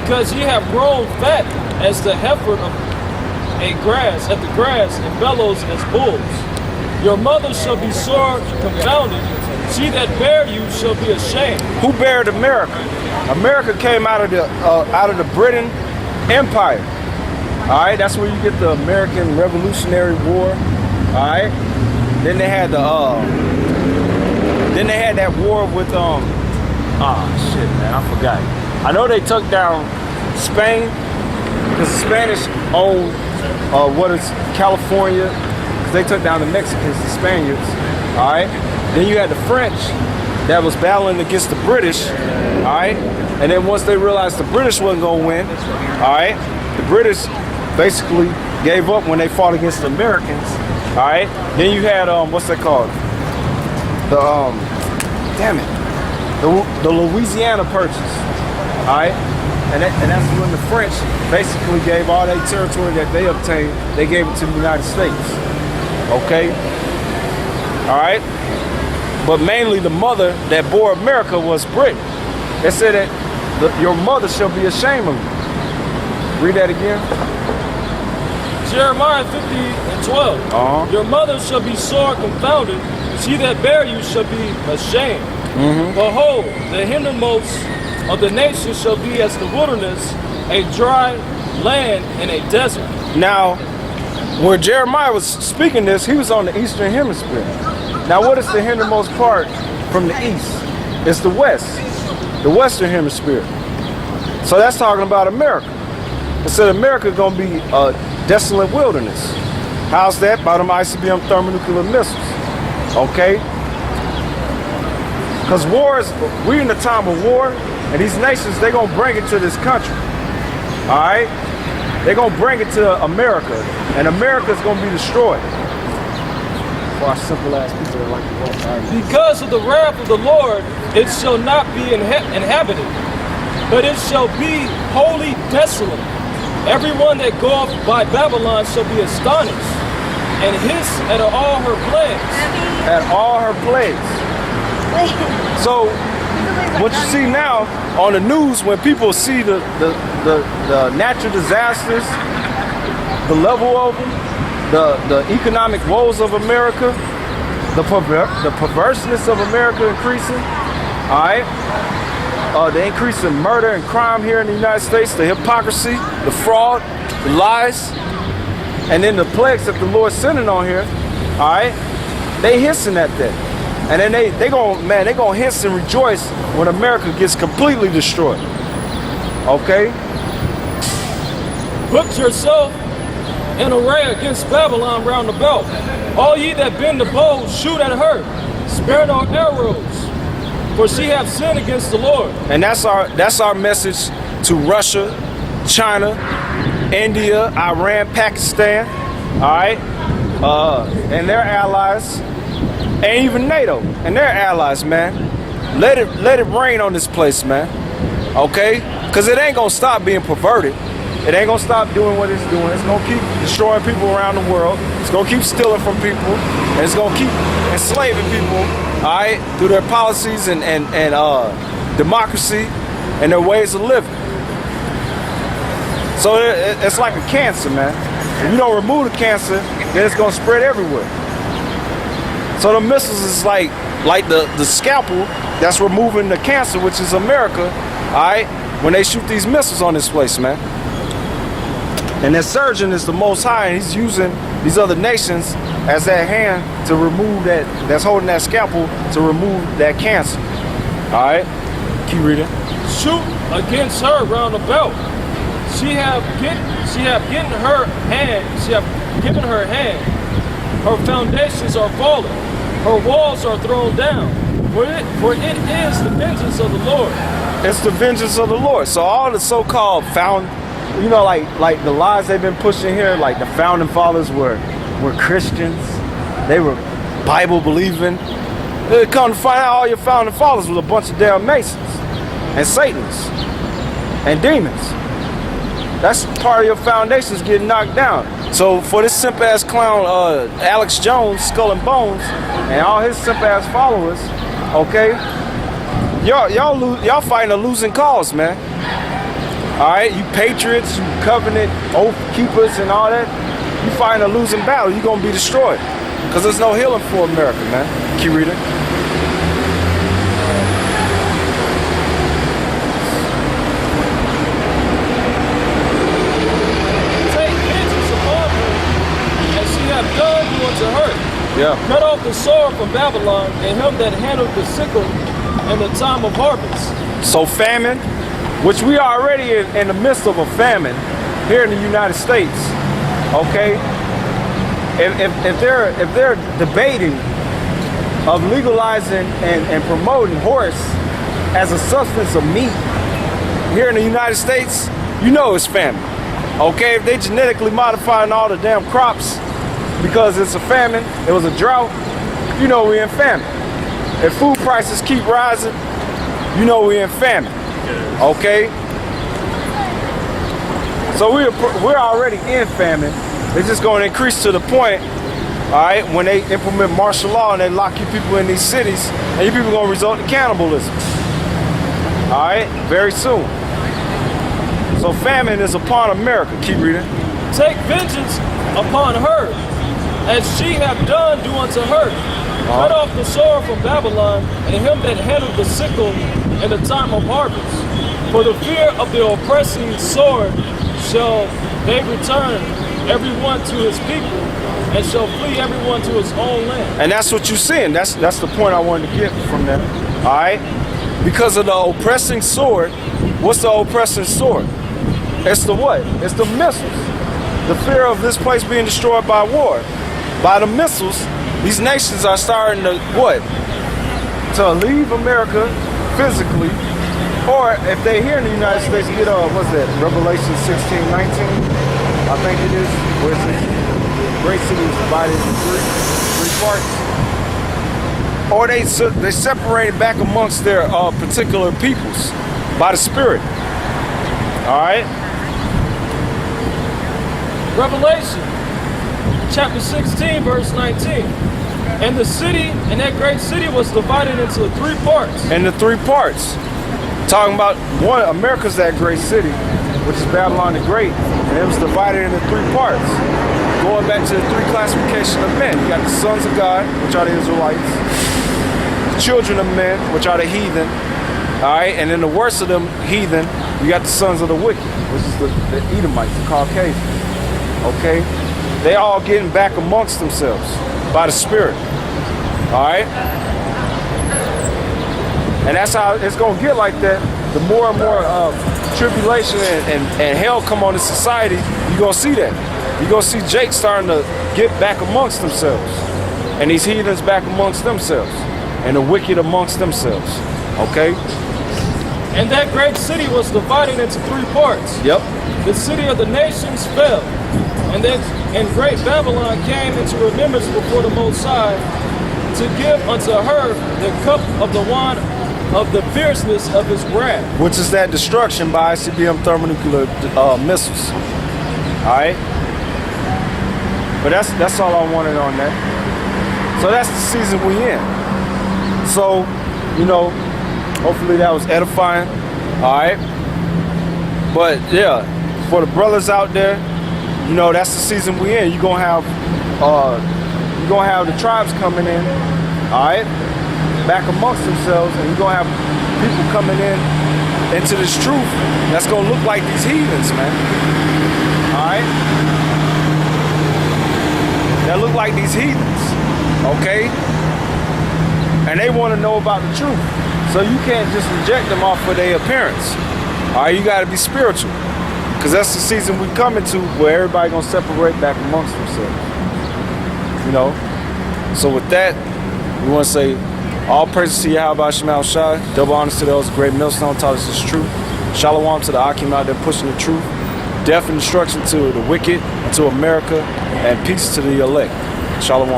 because ye have grown fat as the heifer of at the grass, and bellows as bulls. Your mother shall be sore confounded. She that bare you shall be ashamed. Who bared America? America came out of the Britain Empire. All right, that's where you get the American Revolutionary War. All right, then they had that war with shit, man, I forgot. I know they took down Spain because the Spanish owned what is California. Because they took down the Mexicans, the Spaniards. All right. Then you had the French that was battling against the British. All right. And then once they realized the British wasn't gonna win, all right, the British basically gave up when they fought against the Americans. All right. Then you had what's that called? The Louisiana Purchase. All right. And that's when the French basically gave all that territory that they obtained, they gave it to the United States. Okay? All right? But mainly the mother that bore America was Britain. They said that your mother shall be ashamed of you. Read that again. Jeremiah 50:12. Your mother shall be sore confounded. She that bare you shall be ashamed. Behold, the hindermost of the nations shall be as the wilderness, a dry land and a desert. Now, when Jeremiah was speaking this, he was on the eastern hemisphere. Now, what is the hindermost part from the east? It's the west, the western hemisphere. So that's talking about America. It said America is going to be a desolate wilderness. How's that? By them ICBM thermonuclear missiles. Okay? Because we're in the time of war. And these nations, they're going to bring it to this country. All right? They're going to bring it to America. And America's going to be destroyed. For our simple ass people that like to walk. Because of the wrath of the Lord, it shall not be inhabited, but it shall be wholly desolate. Everyone that goeth by Babylon shall be astonished, and hiss at all her plagues. At all her plagues. So, what you see now on the news, when people see the natural disasters, the level of them, the economic woes of America, the perverseness of America increasing, all right, the increase in murder and crime here in the United States, the hypocrisy, the fraud, the lies, and then the plagues that the Lord's sending on here, all right, they hissing at that. And then they gonna hiss and rejoice when America gets completely destroyed. Okay? Put yourself in array against Babylon round about. All ye that bend the bow, shoot at her. Spare no arrows, for she hath sinned against the Lord. And that's our message to Russia, China, India, Iran, Pakistan, all right, and their allies. And even NATO and their allies, man. Let it rain on this place, man. Okay? Because it ain't going to stop being perverted. It ain't going to stop doing what it's doing. It's going to keep destroying people around the world. It's going to keep stealing from people. And it's going to keep enslaving people, all right, through their policies and democracy and their ways of living. So it's like a cancer, man. If you don't remove the cancer, then it's going to spread everywhere. So the missiles is like the scalpel that's removing the cancer, which is America, all right, when they shoot these missiles on this place, man. And that surgeon is the Most High, and he's using these other nations as that hand to remove that's holding that scalpel to remove that cancer. All right, keep reading. Shoot against her round about. She have given her hand. Her foundations are fallen. Her walls are thrown down. For it is the vengeance of the Lord. It's the vengeance of the Lord. So all the so-called like the lies they've been pushing here, like the founding fathers were Christians. They were Bible believing. They come to find out all your founding fathers was a bunch of damn Masons and Satanists and demons. That's part of your foundations getting knocked down. So for this simp ass clown, Alex Jones, Skull and Bones, and all his simp ass followers, okay, y'all fighting a losing cause, man. All right, you patriots, you covenant oath keepers and all that, you fighting a losing battle. You're gonna be destroyed because there's no healing for America, man. Keep reading. Take vengeance upon her, as she hath done you unto her. Yeah. Cut off the sword from Babylon, and him that handled the sickle in the time of harvest. So famine, which we are already in the midst of a famine here in the United States, okay? If they're debating of legalizing and promoting horse as a substance of meat here in the United States, you know it's famine, okay? If they genetically modifying all the damn crops because it's a famine, it was a drought, you know we're in famine. If food prices keep rising, you know we're in famine. Okay, so we're already in famine. It's just going to increase to the point, all right, when they implement martial law and they lock you people in these cities, and you people are going to result in cannibalism. All right, very soon. So famine is upon America. Keep reading. Take vengeance upon her, as she hath done do unto her. Cut off the sword from Babylon, and him that handled the sickle in the time of harvest. For the fear of the oppressing sword shall they return everyone to his people, and shall flee everyone to his own land. And that's what you're seeing. That's the point I wanted to get from that. All right? Because of the oppressing sword, what's the oppressing sword? It's the what? It's the missiles. The fear of this place being destroyed by war. By the missiles, these nations are starting to what? To leave America physically. Or if they're here in the United States, get what's that? Revelation 16:19, I think it is, where it says the great city is divided into three parts. Or they separated back amongst their particular peoples by the Spirit. All right. Revelation chapter 16, verse 19. And the city, and that great city was divided into three parts. And the three parts. Talking about one, America's that great city, which is Babylon the Great, and it was divided into three parts. Going back to the three classification of men. You got the sons of God, which are the Israelites, the children of men, which are the heathen, all right, and then the worst of them heathen, you got the sons of the wicked, which is the Edomites, the Caucasians, okay? They all getting back amongst themselves by the Spirit, all right? And that's how it's going to get like that. The more and more tribulation and hell come on the society, you're going to see that. You're going to see Jake starting to get back amongst themselves. And these heathens back amongst themselves. And the wicked amongst themselves. Okay? And that great city was divided into three parts. Yep. The city of the nations fell. And great Babylon came into remembrance before the Most High to give unto her the cup of the wine of the fierceness of his wrath. Which is that destruction by ICBM thermonuclear missiles. Alright? But that's all I wanted on that. So that's the season we in. So, you know, hopefully that was edifying. Alright? But yeah, for the brothers out there, you know, that's the season we in. You're gonna have the tribes coming in, alright? Back amongst themselves, and you're gonna have people coming into this truth that's gonna look like these heathens, man. Alright? That look like these heathens, okay? And they wanna know about the truth. So you can't just reject them off of their appearance. Alright, you gotta be spiritual. Cause that's the season we coming to where everybody gonna separate back amongst themselves. You know? So with that, we wanna say all praises to Yahweh Shemel Shai. Double honors to those great millstone taught us this truth. Shalom to the Akim out there pushing the truth. Death and destruction to the wicked, to America, and peace to the elect. Shalom.